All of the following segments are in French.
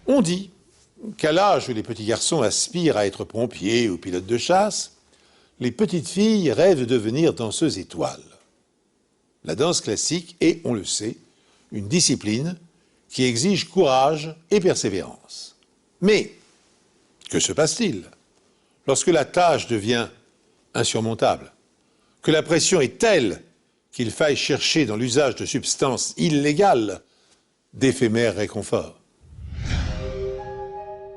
On dit qu'à l'âge où les petits garçons aspirent à être pompiers ou pilotes de chasse, les petites filles rêvent de devenir danseuses étoiles. La danse classique est, on le sait, une discipline qui exige courage et persévérance. Mais, que se passe-t-il lorsque la tâche devient insurmontable, que la pression est telle qu'il faille chercher dans l'usage de substances illégales d'éphémères réconforts?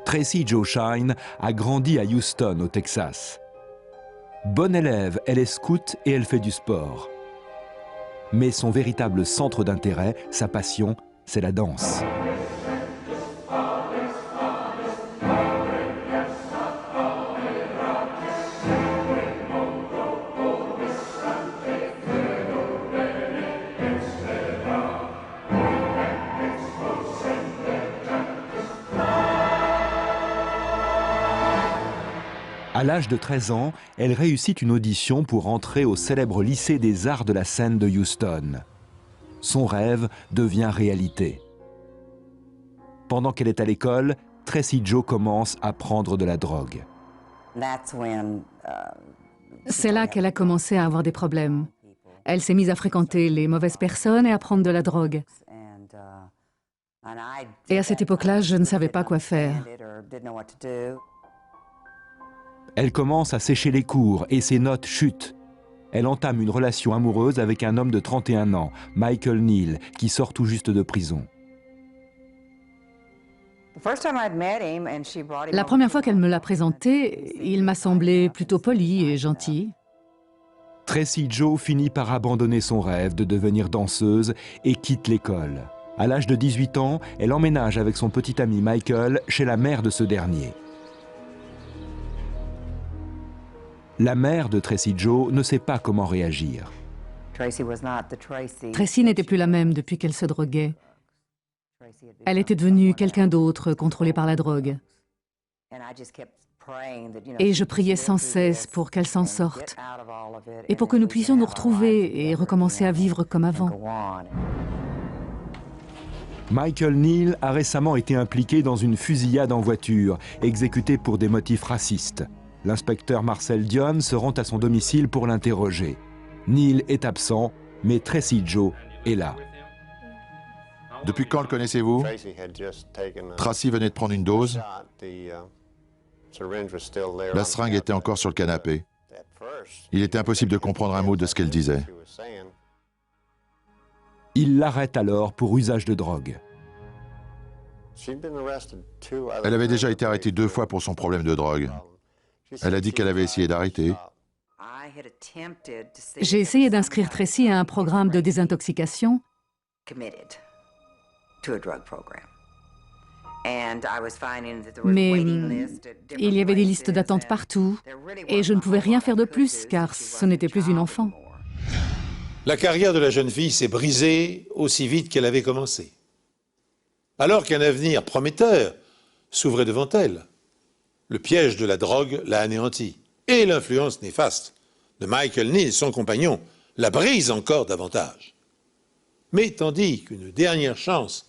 Tracy Jo Shine a grandi à Houston, au Texas. Bonne élève, elle est scout et elle fait du sport. Mais son véritable centre d'intérêt, sa passion, c'est la danse. À l'âge de 13 ans, elle réussit une audition pour entrer au célèbre lycée des arts de la scène de Houston. Son rêve devient réalité. Pendant qu'elle est à l'école, Tracy Jo commence à prendre de la drogue. C'est là qu'elle a commencé à avoir des problèmes. Elle s'est mise à fréquenter les mauvaises personnes et à prendre de la drogue. Et à cette époque-là, je ne savais pas quoi faire. Elle commence à sécher les cours et ses notes chutent. Elle entame une relation amoureuse avec un homme de 31 ans, Michael Neal, qui sort tout juste de prison. La première fois qu'elle me l'a présenté, il m'a semblé plutôt poli et gentil. Tracy Jo finit par abandonner son rêve de devenir danseuse et quitte l'école. À l'âge de 18 ans, elle emménage avec son petit ami Michael chez la mère de ce dernier. La mère de Tracy Jo ne sait pas comment réagir. Tracy n'était plus la même depuis qu'elle se droguait. Elle était devenue quelqu'un d'autre, contrôlée par la drogue. Et je priais sans cesse pour qu'elle s'en sorte, et pour que nous puissions nous retrouver et recommencer à vivre comme avant. Michael Neal a récemment été impliqué dans une fusillade en voiture, exécutée pour des motifs racistes. L'inspecteur Marcel Dion se rend à son domicile pour l'interroger. Neal est absent, mais Tracy Jo est là. Depuis quand le connaissez-vous? Tracy venait de prendre une dose. La seringue était encore sur le canapé. Il était impossible de comprendre un mot de ce qu'elle disait. Il l'arrête alors pour usage de drogue. Elle avait déjà été arrêtée 2 fois pour son problème de drogue. Elle a dit qu'elle avait essayé d'arrêter. J'ai essayé d'inscrire Tracy à un programme de désintoxication. Mais il y avait des listes d'attente partout et je ne pouvais rien faire de plus car ce n'était plus une enfant. La carrière de la jeune fille s'est brisée aussi vite qu'elle avait commencé. Alors qu'un avenir prometteur s'ouvrait devant elle, le piège de la drogue l'a anéantie et l'influence néfaste de Michael Neal, son compagnon, la brise encore davantage. Mais tandis qu'une dernière chance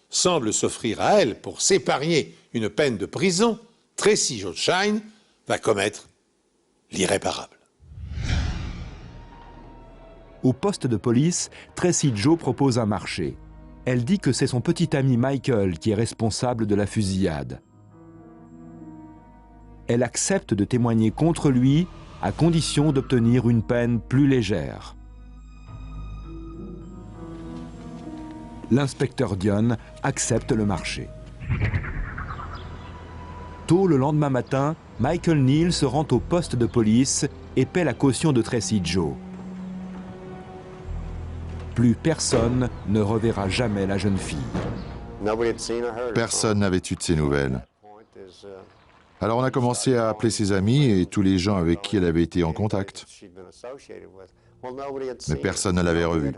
semble s'offrir à elle pour s'épargner une peine de prison, Tracy Jo Shine va commettre l'irréparable. Au poste de police, Tracy Jo propose un marché. Elle dit que c'est son petit ami Michael qui est responsable de la fusillade. Elle accepte de témoigner contre lui à condition d'obtenir une peine plus légère. L'inspecteur Dion accepte le marché. Tôt le lendemain matin, Michael Neal se rend au poste de police et paie la caution de Tracy Jo. Plus personne ne reverra jamais la jeune fille. Personne n'avait eu de ses nouvelles. Alors on a commencé à appeler ses amis et tous les gens avec qui elle avait été en contact. Mais personne ne l'avait revue.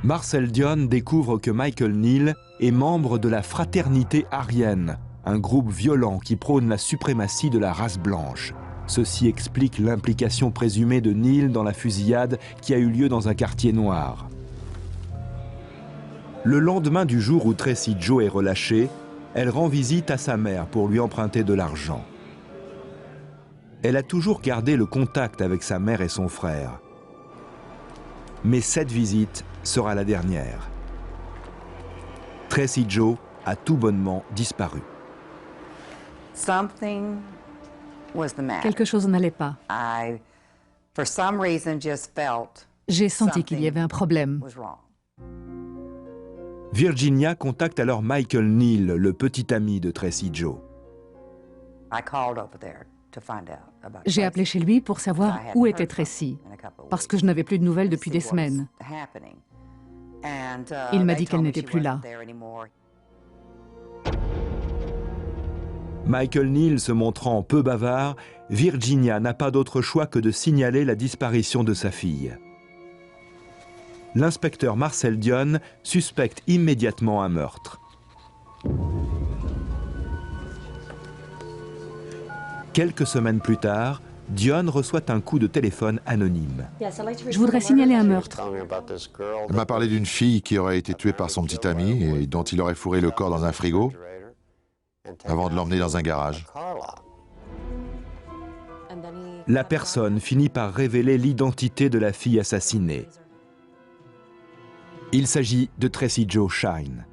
Marcel Dion découvre que Michael Neal est membre de la Fraternité Aryenne, un groupe violent qui prône la suprématie de la race blanche. Ceci explique l'implication présumée de Neal dans la fusillade qui a eu lieu dans un quartier noir. Le lendemain du jour où Tracy Jo est relâchée, elle rend visite à sa mère pour lui emprunter de l'argent. Elle a toujours gardé le contact avec sa mère et son frère. Mais cette visite sera la dernière. Tracy Jo a tout bonnement disparu. Quelque chose n'allait pas. J'ai senti qu'il y avait un problème. Virginia contacte alors Michael Neal, le petit ami de Tracy Jo. J'ai appelé chez lui pour savoir où était Tracy, parce que je n'avais plus de nouvelles depuis des semaines. Il m'a dit qu'elle n'était plus là. Michael Neal se montrant peu bavard, Virginia n'a pas d'autre choix que de signaler la disparition de sa fille. L'inspecteur Marcel Dionne suspecte immédiatement un meurtre. Quelques semaines plus tard, Dionne reçoit un coup de téléphone anonyme. Je voudrais signaler un meurtre. Elle m'a parlé d'une fille qui aurait été tuée par son petit ami et dont il aurait fourré le corps dans un frigo avant de l'emmener dans un garage. La personne finit par révéler l'identité de la fille assassinée. Il s'agit de Tracy Jo Shine.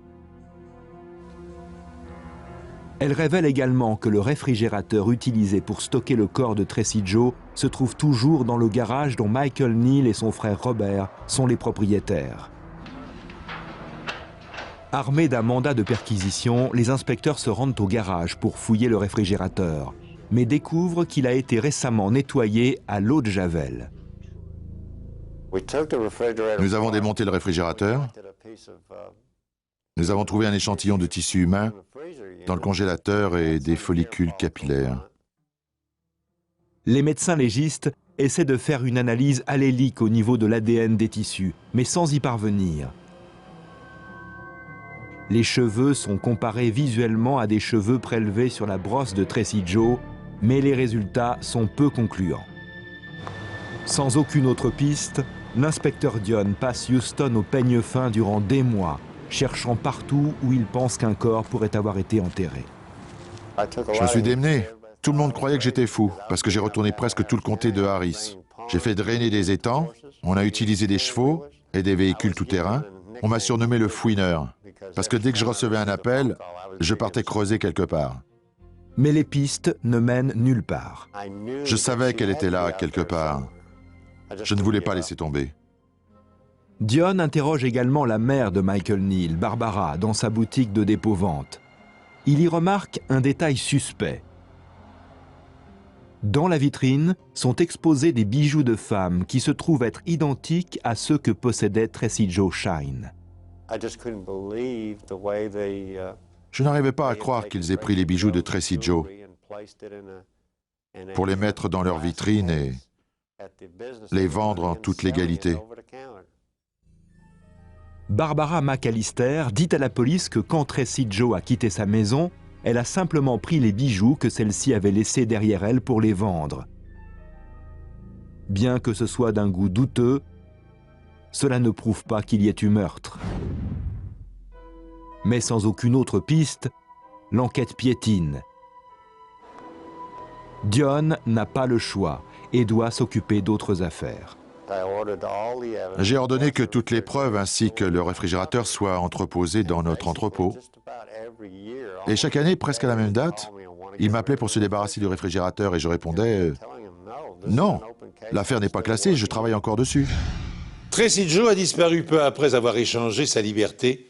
Elle révèle également que le réfrigérateur utilisé pour stocker le corps de Tracy Jo se trouve toujours dans le garage dont Michael Neal et son frère Robert sont les propriétaires. Armés d'un mandat de perquisition, les inspecteurs se rendent au garage pour fouiller le réfrigérateur, mais découvrent qu'il a été récemment nettoyé à l'eau de Javel. Nous avons démonté le réfrigérateur. Nous avons trouvé un échantillon de tissu humain dans le congélateur et des follicules capillaires. Les médecins légistes essaient de faire une analyse allélique au niveau de l'ADN des tissus, mais sans y parvenir. Les cheveux sont comparés visuellement à des cheveux prélevés sur la brosse de Tracy Jo, mais les résultats sont peu concluants. Sans aucune autre piste, l'inspecteur Dionne passe Houston au peigne fin durant des mois, cherchant partout où il pense qu'un corps pourrait avoir été enterré. Je me suis démené. Tout le monde croyait que j'étais fou, parce que j'ai retourné presque tout le comté de Harris. J'ai fait drainer des étangs, on a utilisé des chevaux et des véhicules tout-terrain. On m'a surnommé le fouineur, parce que dès que je recevais un appel, je partais creuser quelque part. Mais les pistes ne mènent nulle part. Je savais qu'elle était là, quelque part. Je ne voulais pas laisser tomber. Dionne interroge également la mère de Michael Neal, Barbara, dans sa boutique de dépôt-vente. Il y remarque un détail suspect. Dans la vitrine sont exposés des bijoux de femmes qui se trouvent être identiques à ceux que possédait Tracy Jo Shine. Je n'arrivais pas à croire qu'ils aient pris les bijoux de Tracy Jo pour les mettre dans leur vitrine et les vendre en toute légalité. Barbara McAllister dit à la police que quand Tracy Jo a quitté sa maison, elle a simplement pris les bijoux que celle-ci avait laissés derrière elle pour les vendre. Bien que ce soit d'un goût douteux, cela ne prouve pas qu'il y ait eu meurtre. Mais sans aucune autre piste, l'enquête piétine. Dionne n'a pas le choix et doit s'occuper d'autres affaires. J'ai ordonné que toutes les preuves ainsi que le réfrigérateur soient entreposés dans notre entrepôt. Et chaque année, presque à la même date, il m'appelait pour se débarrasser du réfrigérateur et je répondais « Non, l'affaire n'est pas classée, je travaille encore dessus. » Tracy Jo a disparu peu après avoir échangé sa liberté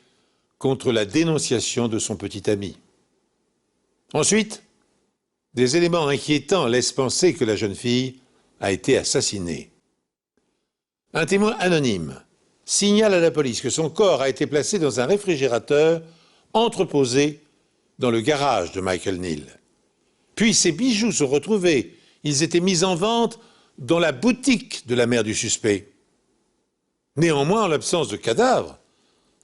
contre la dénonciation de son petit ami. Ensuite, des éléments inquiétants laissent penser que la jeune fille a été assassinée. Un témoin anonyme signale à la police que son corps a été placé dans un réfrigérateur entreposé dans le garage de Michael Neal. Puis ses bijoux sont retrouvés. Ils étaient mis en vente dans la boutique de la mère du suspect. Néanmoins, en l'absence de cadavre,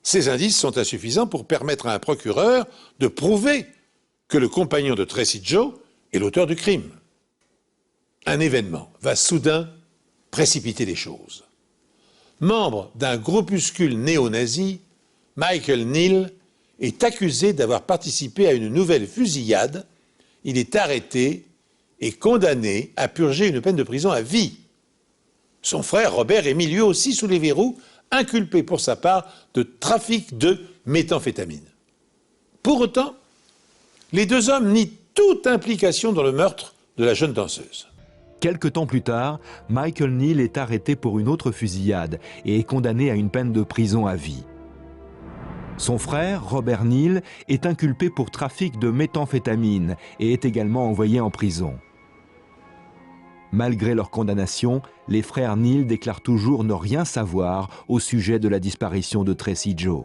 ces indices sont insuffisants pour permettre à un procureur de prouver que le compagnon de Tracy Jo est l'auteur du crime. Un événement va soudain précipiter les choses. Membre d'un groupuscule néo-nazi, Michael Neal est accusé d'avoir participé à une nouvelle fusillade. Il est arrêté et condamné à purger une peine de prison à vie. Son frère Robert est mis lui aussi sous les verrous, inculpé pour sa part de trafic de méthamphétamine. Pour autant, les deux hommes nient toute implication dans le meurtre de la jeune danseuse. Quelque temps plus tard, Michael Neal est arrêté pour une autre fusillade et est condamné à une peine de prison à vie. Son frère, Robert Neal, est inculpé pour trafic de méthamphétamine et est également envoyé en prison. Malgré leur condamnation, les frères Neal déclarent toujours ne rien savoir au sujet de la disparition de Tracy Joe.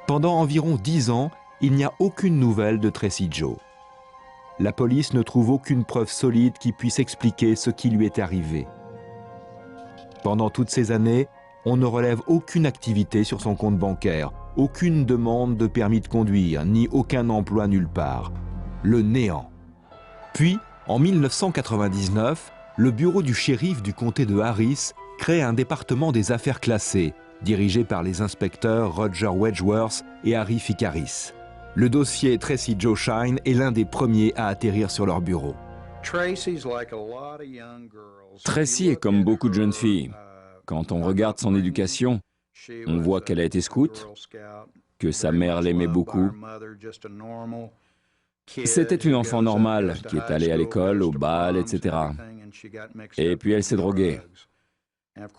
Pendant environ 10 ans, il n'y a aucune nouvelle de Tracy Joe. La police ne trouve aucune preuve solide qui puisse expliquer ce qui lui est arrivé. Pendant toutes ces années, on ne relève aucune activité sur son compte bancaire, aucune demande de permis de conduire, ni aucun emploi nulle part. Le néant. Puis, en 1999, le bureau du shérif du comté de Harris crée un département des affaires classées, dirigé par les inspecteurs Roger Wedgeworth et Harry Ficaris. Le dossier Tracy Joe Shine est l'un des premiers à atterrir sur leur bureau. Tracy est comme beaucoup de jeunes filles. Quand on regarde son éducation, on voit qu'elle a été scout, que sa mère l'aimait beaucoup. C'était une enfant normale qui est allée à l'école, au bal, etc. Et puis elle s'est droguée.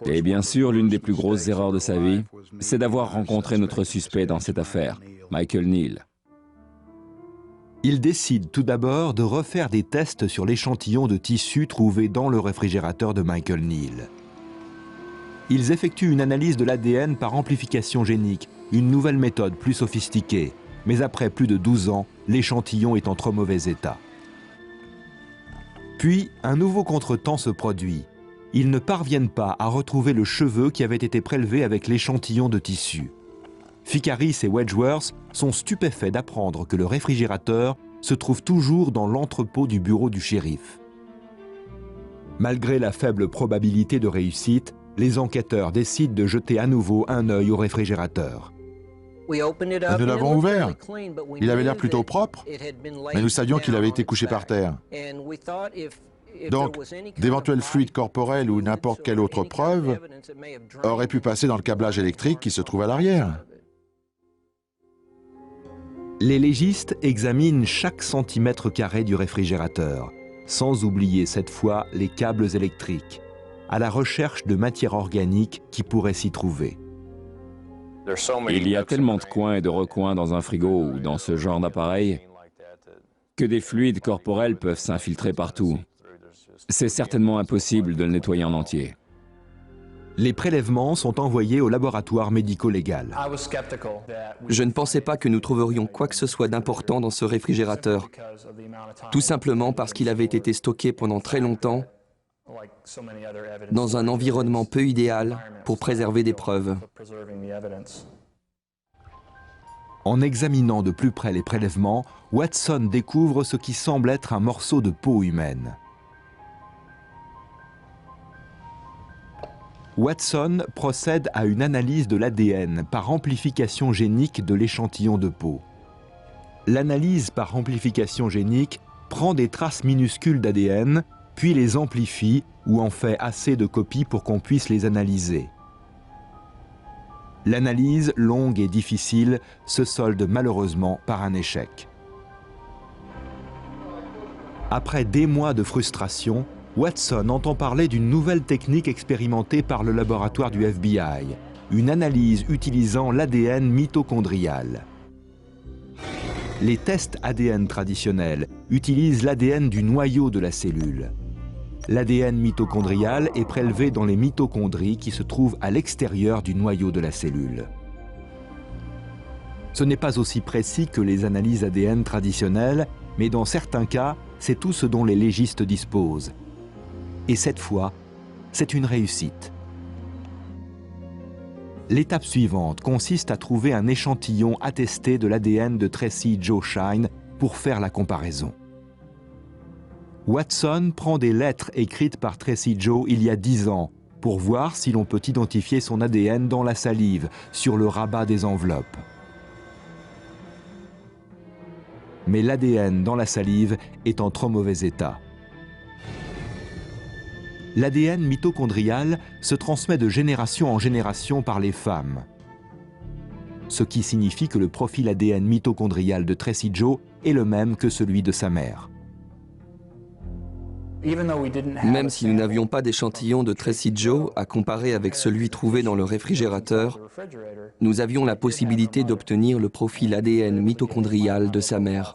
Et bien sûr, l'une des plus grosses erreurs de sa vie, c'est d'avoir rencontré notre suspect dans cette affaire, Michael Neal. Il décide tout d'abord de refaire des tests sur l'échantillon de tissu trouvé dans le réfrigérateur de Michael Neal. Ils effectuent une analyse de l'ADN par amplification génique, une nouvelle méthode plus sophistiquée. Mais après plus de 12 ans, l'échantillon est en trop mauvais état. Puis, un nouveau contretemps se produit. Ils ne parviennent pas à retrouver le cheveu qui avait été prélevé avec l'échantillon de tissu. Ficaris et Wedgeworth sont stupéfaits d'apprendre que le réfrigérateur se trouve toujours dans l'entrepôt du bureau du shérif. Malgré la faible probabilité de réussite, les enquêteurs décident de jeter à nouveau un œil au réfrigérateur. Nous l'avons ouvert. Il avait l'air plutôt propre, mais nous savions qu'il avait été couché par terre. Donc, d'éventuels fluides corporels ou n'importe quelle autre preuve auraient pu passer dans le câblage électrique qui se trouve à l'arrière. Les légistes examinent chaque centimètre carré du réfrigérateur, sans oublier cette fois les câbles électriques, à la recherche de matière organique qui pourrait s'y trouver. Il y a tellement de coins et de recoins dans un frigo ou dans ce genre d'appareil que des fluides corporels peuvent s'infiltrer partout. C'est certainement impossible de le nettoyer en entier. Les prélèvements sont envoyés au laboratoire médico-légal. Je ne pensais pas que nous trouverions quoi que ce soit d'important dans ce réfrigérateur, tout simplement parce qu'il avait été stocké pendant très longtemps dans un environnement peu idéal pour préserver des preuves. En examinant de plus près les prélèvements, Watson découvre ce qui semble être un morceau de peau humaine. Watson procède à une analyse de l'ADN par amplification génique de l'échantillon de peau. L'analyse par amplification génique prend des traces minuscules d'ADN, puis les amplifie ou en fait assez de copies pour qu'on puisse les analyser. L'analyse, longue et difficile, se solde malheureusement par un échec. Après des mois de frustration, Watson entend parler d'une nouvelle technique expérimentée par le laboratoire du FBI, une analyse utilisant l'ADN mitochondrial. Les tests ADN traditionnels utilisent l'ADN du noyau de la cellule. L'ADN mitochondrial est prélevé dans les mitochondries qui se trouvent à l'extérieur du noyau de la cellule. Ce n'est pas aussi précis que les analyses ADN traditionnelles, mais dans certains cas, c'est tout ce dont les légistes disposent. Et cette fois, c'est une réussite. L'étape suivante consiste à trouver un échantillon attesté de l'ADN de Tracy Joe Shine pour faire la comparaison. Watson prend des lettres écrites par Tracy Joe il y a 10 ans, pour voir si l'on peut identifier son ADN dans la salive, sur le rabat des enveloppes. Mais l'ADN dans la salive est en trop mauvais état. L'ADN mitochondrial se transmet de génération en génération par les femmes, ce qui signifie que le profil ADN mitochondrial de Tracy Jo est le même que celui de sa mère. Même si nous n'avions pas d'échantillon de Tracy Jo à comparer avec celui trouvé dans le réfrigérateur, nous avions la possibilité d'obtenir le profil ADN mitochondrial de sa mère.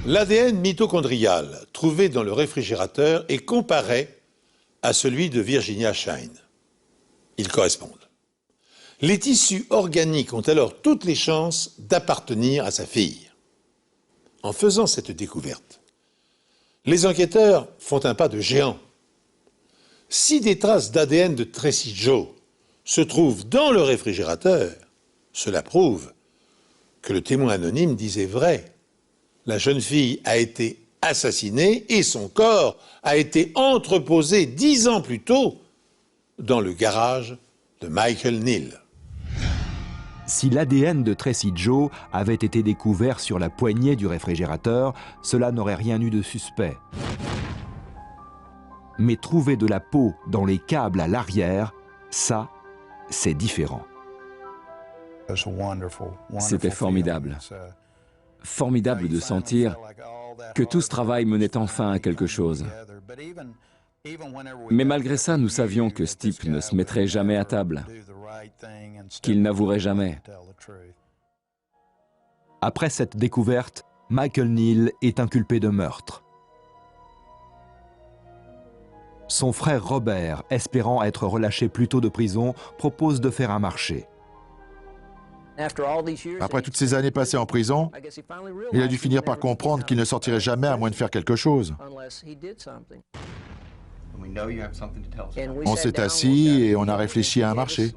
L'ADN mitochondrial trouvé dans le réfrigérateur est comparé à celui de Virginia Shine. Ils correspondent. Les tissus organiques ont alors toutes les chances d'appartenir à sa fille. En faisant cette découverte, les enquêteurs font un pas de géant. Si des traces d'ADN de Tracy Jo se trouvent dans le réfrigérateur, cela prouve que le témoin anonyme disait vrai. La jeune fille a été assassinée et son corps a été entreposé 10 ans plus tôt dans le garage de Michael Neal. Si l'ADN de Tracy Jo avait été découvert sur la poignée du réfrigérateur, cela n'aurait rien eu de suspect. Mais trouver de la peau dans les câbles à l'arrière, ça, c'est différent. C'était formidable. Formidable de sentir que tout ce travail menait enfin à quelque chose. Mais malgré ça, nous savions que ce type ne se mettrait jamais à table, qu'il n'avouerait jamais. Après cette découverte, Michael Neal est inculpé de meurtre. Son frère Robert, espérant être relâché plus tôt de prison, propose de faire un marché. Après toutes ces années passées en prison, il a dû finir par comprendre qu'il ne sortirait jamais à moins de faire quelque chose. On s'est assis et on a réfléchi à un marché.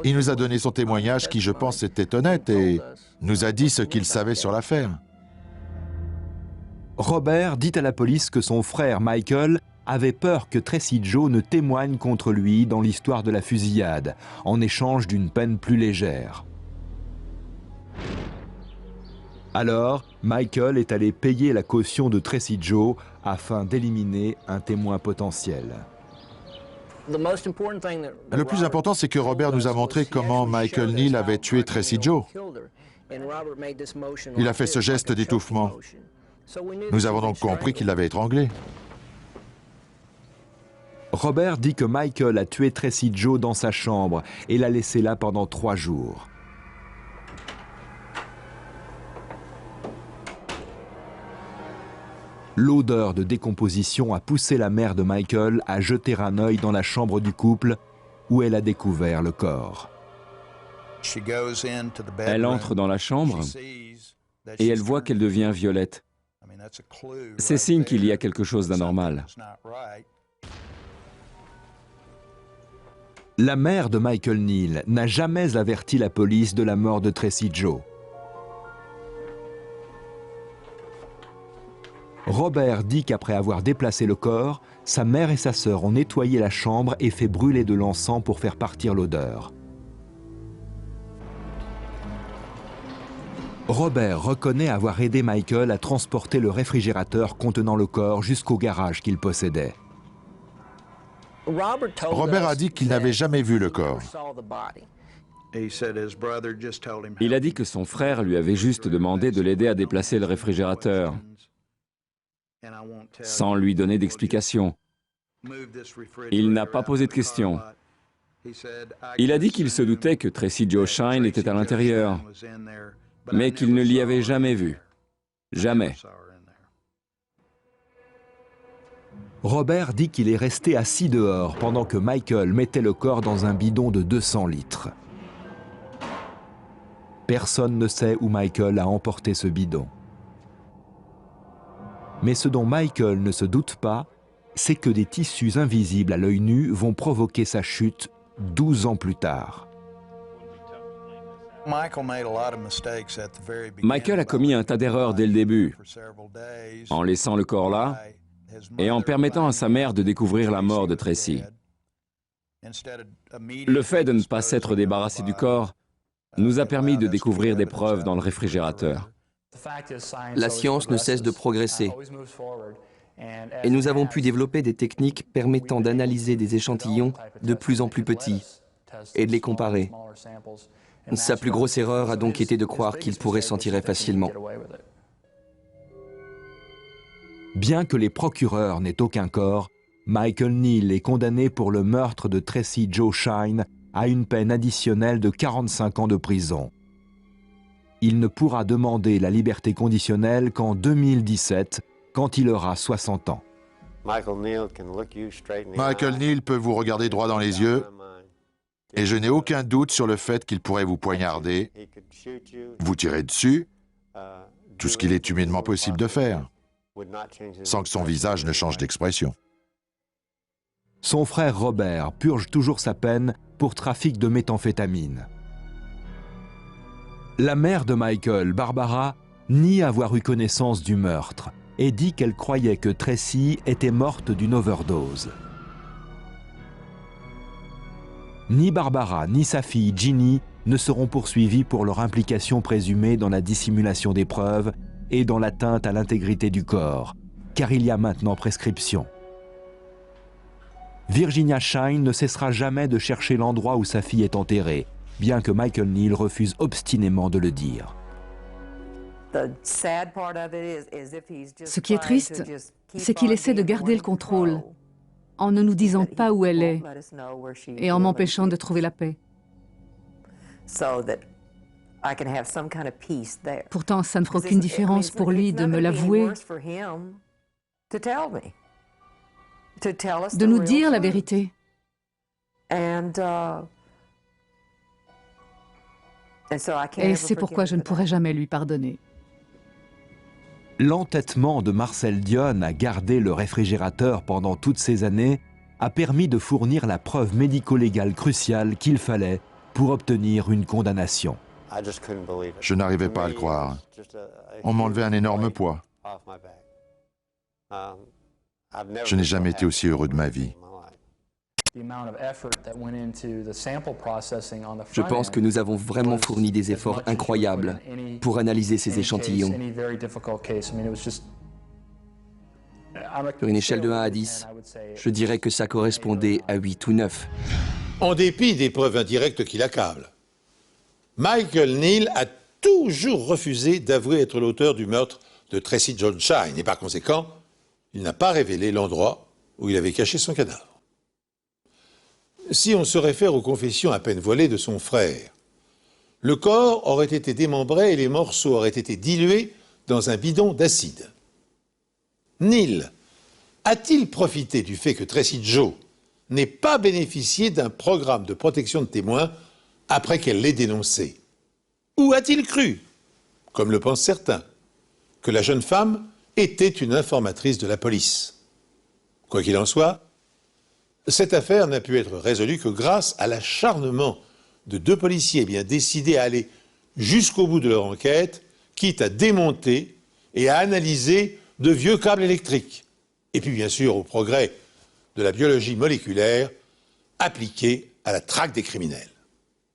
Il nous a donné son témoignage qui, je pense, était honnête et nous a dit ce qu'il savait sur l'affaire. Robert dit à la police que son frère Michael avait peur que Tracy Jo ne témoigne contre lui dans l'histoire de la fusillade, en échange d'une peine plus légère. Alors, Michael est allé payer la caution de Tracy Jo afin d'éliminer un témoin potentiel. Le plus important, c'est que Robert nous a montré comment Michael Neal avait tué Tracy Jo. Il a fait ce geste d'étouffement. Nous avons donc compris qu'il l'avait étranglé. Robert dit que Michael a tué Tracy Jo dans sa chambre et l'a laissé là pendant 3 jours. L'odeur de décomposition a poussé la mère de Michael à jeter un œil dans la chambre du couple où elle a découvert le corps. Elle entre dans la chambre et elle voit qu'elle devient violette. C'est signe qu'il y a quelque chose d'anormal. La mère de Michael Neal n'a jamais averti la police de la mort de Tracy Jo. Robert dit qu'après avoir déplacé le corps, sa mère et sa sœur ont nettoyé la chambre et fait brûler de l'encens pour faire partir l'odeur. Robert reconnaît avoir aidé Michael à transporter le réfrigérateur contenant le corps jusqu'au garage qu'il possédait. Robert a dit qu'il n'avait jamais vu le corps. Il a dit que son frère lui avait juste demandé de l'aider à déplacer le réfrigérateur, sans lui donner d'explication. Il n'a pas posé de questions. Il a dit qu'il se doutait que Tracy Jo Shine était à l'intérieur, mais qu'il ne l'y avait jamais vue. Jamais. Robert dit qu'il est resté assis dehors pendant que Michael mettait le corps dans un bidon de 200 litres. Personne ne sait où Michael a emporté ce bidon. Mais ce dont Michael ne se doute pas, c'est que des tissus invisibles à l'œil nu vont provoquer sa chute 12 ans plus tard. Michael a commis un tas d'erreurs dès le début, en laissant le corps là, et en permettant à sa mère de découvrir la mort de Tracy. Le fait de ne pas s'être débarrassé du corps nous a permis de découvrir des preuves dans le réfrigérateur. La science ne cesse de progresser et nous avons pu développer des techniques permettant d'analyser des échantillons de plus en plus petits et de les comparer. Sa plus grosse erreur a donc été de croire qu'il pourrait s'en tirer facilement. Bien que les procureurs n'aient aucun corps, Michael Neal est condamné pour le meurtre de Tracy Jo Shine à une peine additionnelle de 45 ans de prison. Il ne pourra demander la liberté conditionnelle qu'en 2017, quand il aura 60 ans. Michael Neal peut vous regarder droit dans les yeux et je n'ai aucun doute sur le fait qu'il pourrait vous poignarder, vous tirer dessus, tout ce qu'il est humainement possible de faire, sans que son visage ne change d'expression. Son frère Robert purge toujours sa peine pour trafic de méthamphétamine. La mère de Michael, Barbara, nie avoir eu connaissance du meurtre et dit qu'elle croyait que Tracy était morte d'une overdose. Ni Barbara ni sa fille Ginny ne seront poursuivis pour leur implication présumée dans la dissimulation des preuves et dans l'atteinte à l'intégrité du corps, car il y a maintenant prescription. Virginia Shine ne cessera jamais de chercher l'endroit où sa fille est enterrée, bien que Michael Neal refuse obstinément de le dire. Ce qui est triste, c'est qu'il essaie de garder le contrôle en ne nous disant pas où elle est et en m'empêchant de trouver la paix. Pourtant, ça ne fera aucune différence pour lui de me l'avouer, de nous dire la vérité. Et c'est pourquoi je ne pourrai jamais lui pardonner. L'entêtement de Marcel Dionne à garder le réfrigérateur pendant toutes ces années a permis de fournir la preuve médico-légale cruciale qu'il fallait pour obtenir une condamnation. Je n'arrivais pas à le croire. On m'enlevait un énorme poids. Je n'ai jamais été aussi heureux de ma vie. Je pense que nous avons vraiment fourni des efforts incroyables pour analyser ces échantillons. Sur une échelle de 1 à 10, je dirais que ça correspondait à 8 ou 9. En dépit des preuves indirectes qui l'accablent, Michael Neal a toujours refusé d'avouer être l'auteur du meurtre de Tracy Jo Shine et par conséquent, il n'a pas révélé l'endroit où il avait caché son cadavre. Si on se réfère aux confessions à peine voilées de son frère, le corps aurait été démembré et les morceaux auraient été dilués dans un bidon d'acide. Neal a-t-il profité du fait que Tracy Jo n'ait pas bénéficié d'un programme de protection de témoins après qu'elle l'ait dénoncé? Ou a-t-il cru, comme le pensent certains, que la jeune femme était une informatrice de la police? Quoi qu'il en soit, cette affaire n'a pu être résolue que grâce à l'acharnement de 2 policiers bien décidés à aller jusqu'au bout de leur enquête, quitte à démonter et à analyser de vieux câbles électriques. Et puis bien sûr au progrès de la biologie moléculaire appliquée à la traque des criminels.